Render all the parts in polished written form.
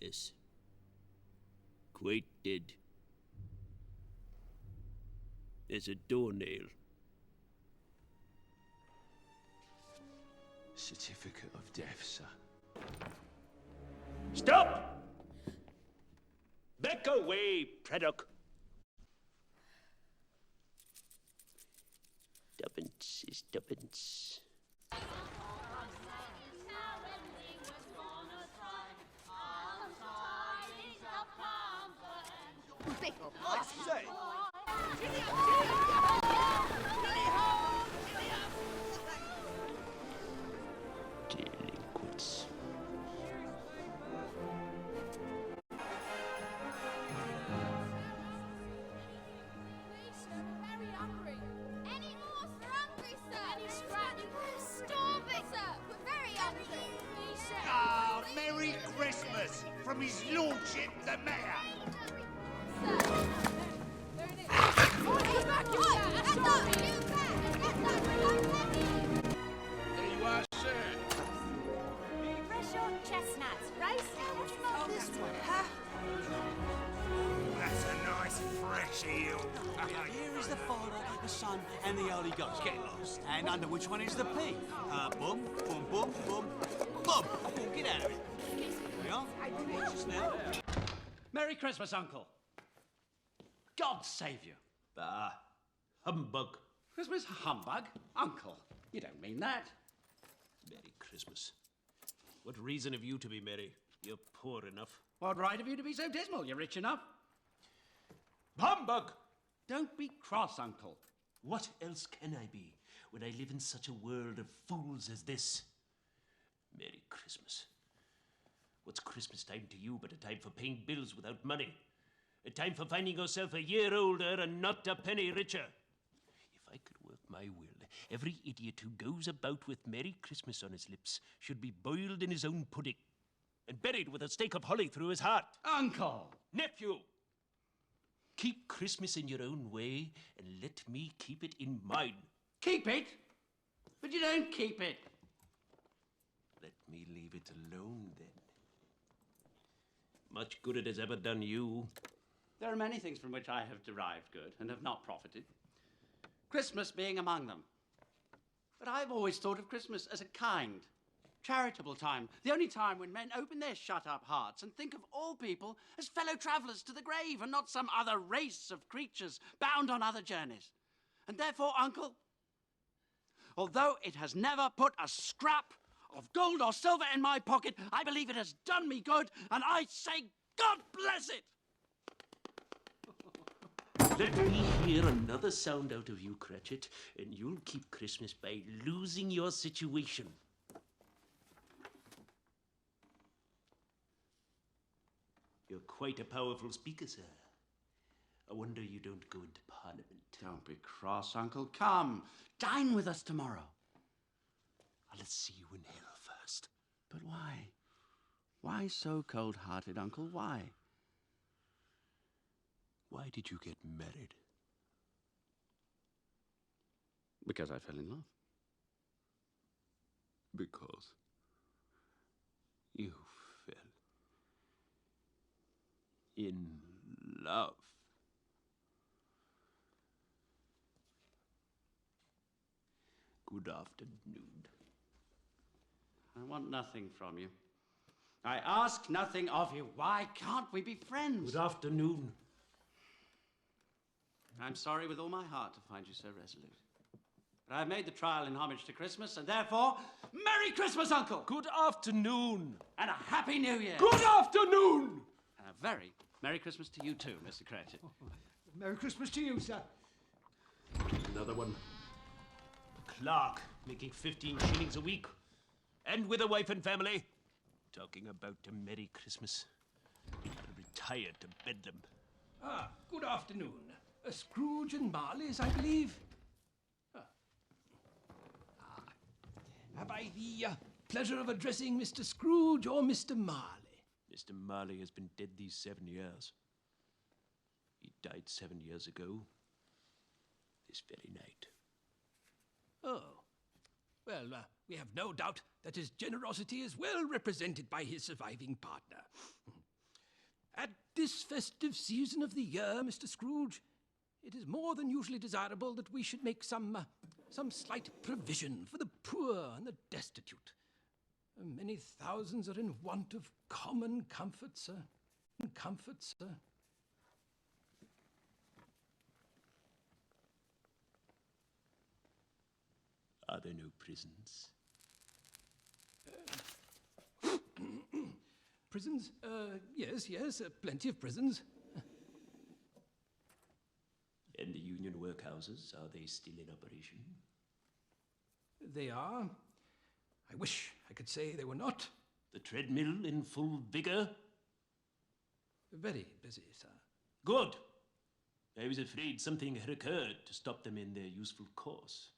Yes. Quite dead. As a doornail. Certificate of death, sir. Stop! Back away, Predok. Tuppence is tuppence. Delinquents. Ah, Merry Christmas from His Lordship the Mayor. There you are, sir. Fresh young chestnuts, roasted. Oh, this one, huh? That's a nice fresh eel. Here is the Father, the Son, and the Holy Ghost. Get lost. And under which one is the P? Boom, boom, boom, boom, boom. Get out of it. There we are. Just now. Merry Christmas, Uncle. God save you. Bah, humbug. Christmas humbug? Uncle, you don't mean that. Merry Christmas. What reason have you to be merry? You're poor enough. What right have you to be so dismal? You're rich enough. Humbug! Don't be cross, Uncle. What else can I be when I live in such a world of fools as this? Merry Christmas. What's Christmas time to you but a time for paying bills without money? A time for finding yourself a year older and not a penny richer. If I could work my will, every idiot who goes about with Merry Christmas on his lips should be boiled in his own pudding and buried with a stake of holly through his heart. Uncle! Nephew! Keep Christmas in your own way and let me keep it in mine. Keep it? But you don't keep it. Let me leave it alone, then. Much good it has ever done you. There are many things from which I have derived good and have not profited. Christmas being among them. But I've always thought of Christmas as a kind, charitable time. The only time when men open their shut-up hearts and think of all people as fellow travellers to the grave and not some other race of creatures bound on other journeys. And therefore, Uncle, although it has never put a scrap of gold or silver in my pocket, I believe it has done me good, and I say, God bless it! Let me hear another sound out of you, Cratchit, and you'll keep Christmas by losing your situation. You're quite a powerful speaker, sir. I wonder you don't go into Parliament. Don't be cross, Uncle. Come, dine with us tomorrow. Let's see you in hell first. But why? Why so cold-hearted, Uncle? Why? Why did you get married? Because I fell in love. Because you fell in love. Good afternoon. I want nothing from you. I ask nothing of you. Why can't we be friends? Good afternoon. I'm sorry with all my heart to find you so resolute. But I've made the trial in homage to Christmas, and therefore, Merry Christmas, Uncle! Good afternoon. And a Happy New Year! Good afternoon. And a very Merry Christmas to you too, Mr. Cratchit. Merry Christmas to you, sir. Another one. A clerk making 15 shillings a week. And with a wife and family. Talking about a Merry Christmas. Retired to Bedlam. Ah, good afternoon. Scrooge and Marley's, I believe. Have I the pleasure of addressing Mr. Scrooge or Mr. Marley? Mr. Marley has been dead these 7 years. He died 7 years ago. This very night. Oh. Well, we have no doubt that his generosity is well represented by his surviving partner. At this festive season of the year, Mr. Scrooge, it is more than usually desirable that we should make some slight provision for the poor and the destitute. Many thousands are in want of common comfort, sir. Comfort, sir. Are there no prisons? Prisons? Yes, plenty of prisons. And the union workhouses, are they still in operation? They are. I wish I could say they were not. The treadmill in full vigor? Very busy, sir. Good. I was afraid something had occurred to stop them in their useful course.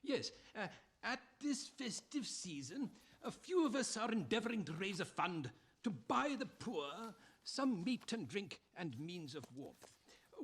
Yes, at this festive season, a few of us are endeavoring to raise a fund to buy the poor some meat and drink and means of warmth.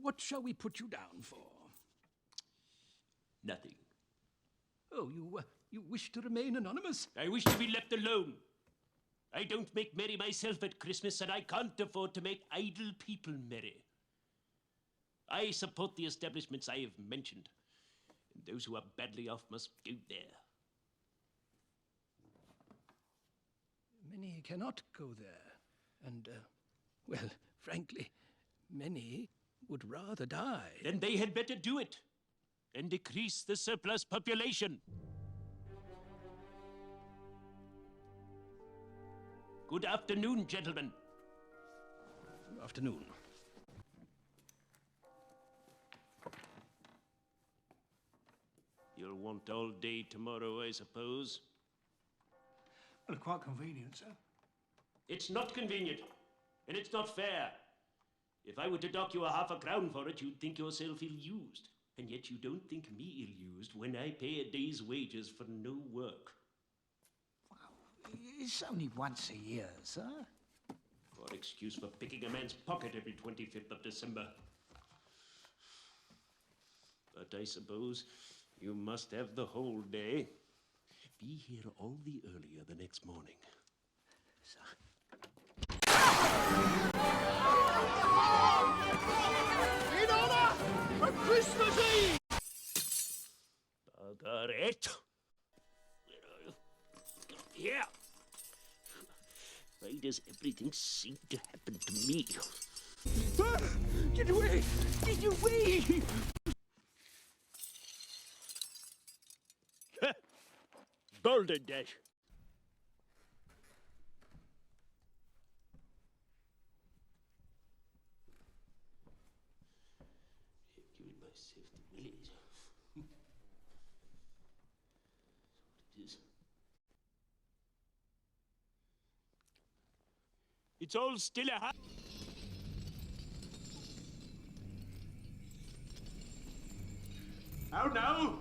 What shall we put you down for? Nothing. Oh, you wish to remain anonymous? I wish to be left alone. I don't make merry myself at Christmas, and I can't afford to make idle people merry. I support the establishments I have mentioned, and those who are badly off must go there. Many cannot go there, and, well, frankly, many would rather die. Then they had better do it, and decrease the surplus population. Good afternoon, gentlemen. Good afternoon. You'll want all day tomorrow, I suppose. Well, quite convenient, sir. It's not convenient, and it's not fair. If I were to dock you £0.50 for it, you'd think yourself ill-used. And yet you don't think me ill-used when I pay a day's wages for no work. It's only once a year, sir. What excuse for picking a man's pocket every 25th of December? But I suppose you must have the whole day. Be here all the earlier the next morning. In honor of Christmas Eve! Bugger it! Where are you? Here! Why does everything seem to happen to me? Get away! Get away! Golden Dash! Giving myself the willies. That's what it is. It's all still a How now?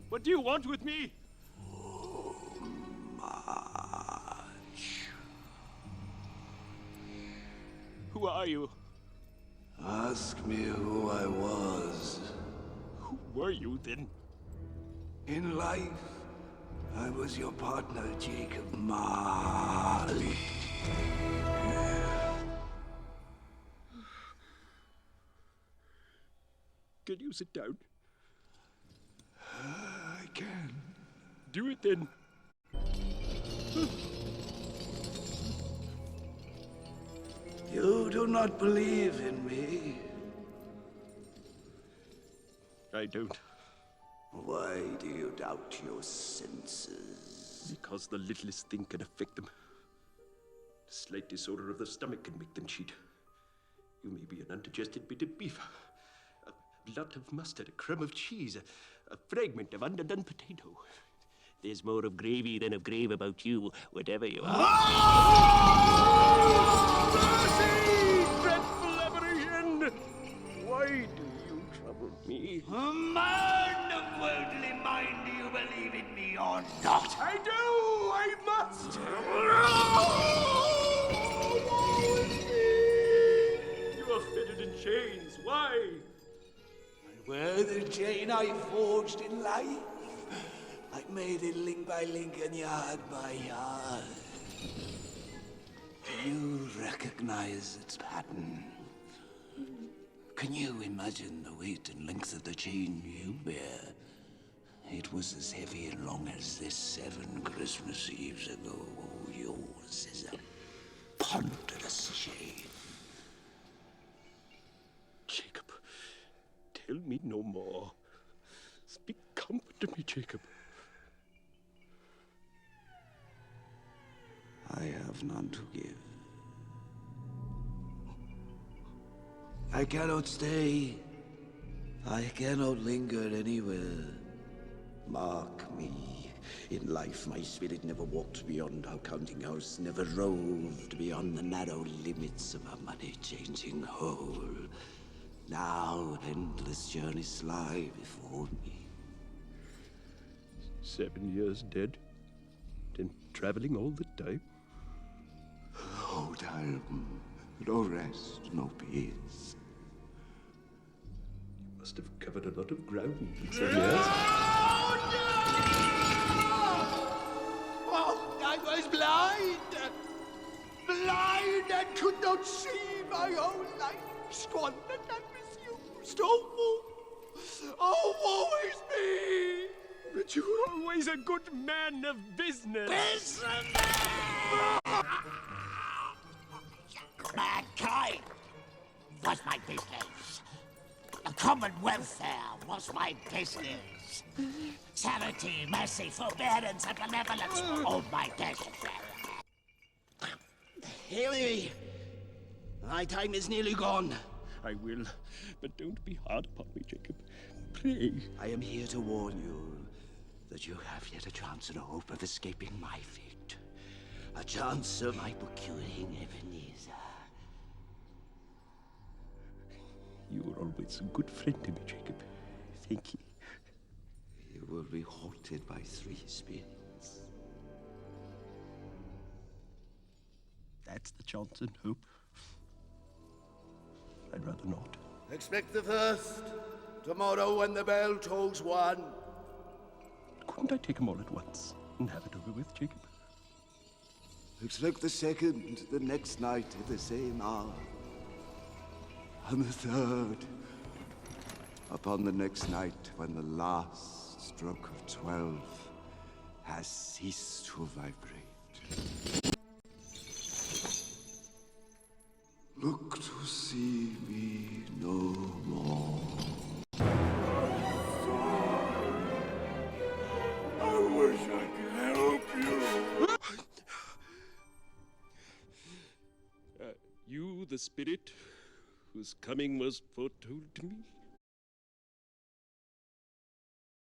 What do you want with me? Who are you? Ask me who I was. Who were you then? In life, I was your partner, Jacob Marley. Can you sit down? I can. Do it then. You do not believe in me. I don't. Why do you doubt your senses? Because the littlest thing can affect them. A slight disorder of the stomach can make them cheat. You may be an undigested bit of beef, a blot of mustard, a crumb of cheese, a fragment of underdone potato. There's more of gravy than of grave about you, whatever you are. Mercy! Dreadful apparition! Why do you trouble me? A man of worldly mind, do you believe in me or not? I do! I must! You are fettered in chains. Why? Were the chain I forged in life, I made it link by link and yard by yard. recognize its pattern. Can you imagine the weight and length of the chain you bear? It was as heavy and long as this 7 Christmas Eves ago. Oh, yours is a ponderous chain. Jacob, tell me no more. Speak comfort to me, Jacob. I have none to give. I cannot stay. I cannot linger anywhere. Mark me. In life, my spirit never walked beyond our counting house, never roved beyond the narrow limits of our money-changing hole. Now, endless journeys lie before me. 7 years dead, then traveling all the time. No time, no rest, no peace. You must have covered a lot of ground in 7 years. Oh, I was blind! Blind and could not see my own life squandered and misused. Oh, woe is me! But you were always a good man of business. Mankind was my business. The common welfare was my business. Charity, mercy, forbearance, and benevolence, all my business. Hear me. My time is nearly gone. I will, but don't be hard upon me, Jacob. Pray. I am here to warn you that you have yet a chance and a hope of escaping my fate. A chance of my procuring Ebenezer. You were always a good friend to me, Jacob. Thank you. You will be haunted by 3 spirits. That's the chance and hope. I'd rather not. Expect the first. Tomorrow when the bell tolls 1. Couldn't I take them all at once and have it over with, Jacob? Expect the second, the next night at the same hour. And the third, upon the next night when the last stroke of 12 has ceased to vibrate. Look to see me no more. I wish I could help you. You, the spirit whose coming was foretold to me?